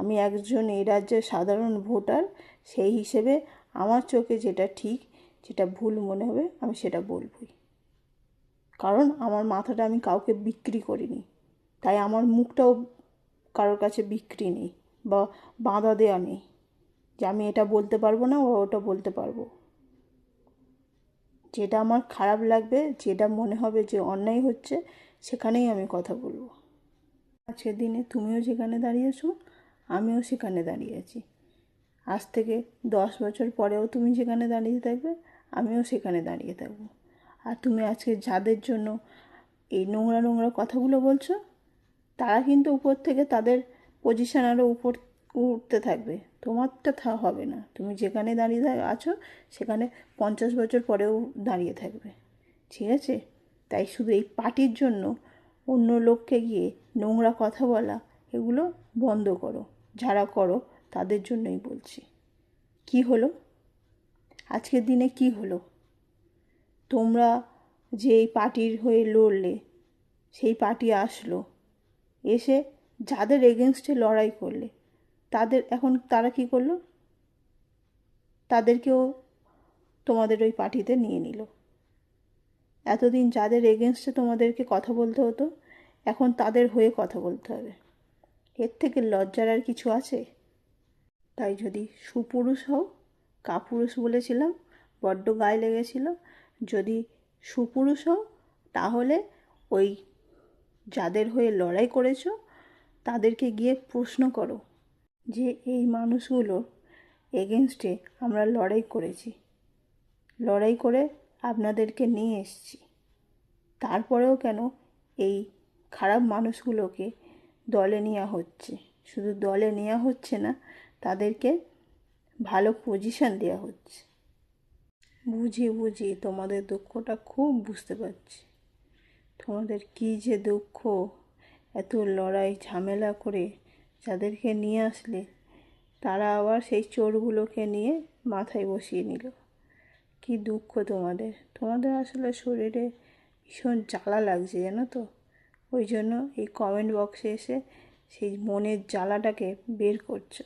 আমি একজন এই রাজ্যের সাধারণ ভোটার, সেই হিসেবে আমার চোখে যেটা ঠিক, যেটা ভুল মনে হবে আমি সেটা বলবই। কারণ আমার মাথাটা আমি কাউকে বিক্রি করিনি, তাই আমার মুখটাও কারোর কাছে বিক্রি নেই বা বাঁধা দেওয়া নেই যে আমি এটা বলতে পারবো না বা ওটা বলতে পারবো। যেটা আমার খারাপ লাগবে, যেটা মনে হবে যে অন্যায় হচ্ছে, সেখানেই আমি কথা বলবো। আজকের দিনে তুমিও যেখানে দাঁড়িয়েছো, আমিও সেখানে দাঁড়িয়ে আছি। আজ থেকে 10 বছর পরেও তুমি যেখানে দাঁড়িয়ে থাকবে, আমিও সেখানে দাঁড়িয়ে থাকবো। আর তুমি আজকে যাদের জন্য এই নোংরা নোংরা কথাগুলো বলছো, তারা কিন্তু উপর থেকে তাদের পজিশন আরও উপর উঠতে থাকবে, তোমারটা হবে না। তুমি যেখানে দাঁড়িয়ে আছো সেখানে 50 বছর পরেও দাঁড়িয়ে থাকবে, ঠিক আছে? তাই শুধু এই পার্টির জন্য অন্য লোককে গিয়ে নোংরা কথা বলা, এগুলো বন্ধ করো। যারা করো তাদের জন্যই বলছি। কি হলো আজকের দিনে, কি হলো? তোমরা যে এই পার্টির হয়ে লড়লে, সেই পার্টি আসলো, এসে যাদের এগেনস্টে লড়াই করলে, এখন তারা কি করলো? তাদেরকেও তোমাদের ওই পার্টিতে নিয়ে নিল। এতদিন যাদের এগেনস্টে তোমাদেরকে কথা বলতে হতো, এখন তাদের হয়ে কথা বলতে হবে। এর থেকে লজ্জার আর কিছু আছে? তাই যদি সুপুরুষ হও, কাপুরুষ বলেছিলাম, বড্ড গায়ে লেগেছিল। যদি সুপুরুষ হও, তাহলে ওই যাদের হয়ে লড়াই করেছো তাদেরকে গিয়ে প্রশ্ন করো যে এই মানুষগুলো এগেনস্টে আমরা লড়াই করেছি, লড়াই করে আপনাদেরকে নিয়ে এসেছি, তারপরেও কেন এই খারাপ মানুষগুলোকে দলে নেওয়া হচ্ছে? শুধু দলে নেওয়া হচ্ছে না, তাদেরকে ভালো পজিশন দেওয়া হচ্ছে। বুঝি তোমাদের দুঃখটা খুব বুঝতে পারছি। তোমাদের কী যে দুঃখ, এত লড়াই ঝামেলা করে যাদেরকে নিয়ে আসলে, তারা আবার সেই চোরগুলোকে নিয়ে মাথায় বসিয়ে নিল। কি দুঃখ তোমাদের। তোমাদের আসলে শরীরে ভীষণ জ্বালা লাগছে, জানো তো? ওই জন্য এই কমেন্ট বক্সে এসে সেই মনের জ্বালাটাকে বের করছো।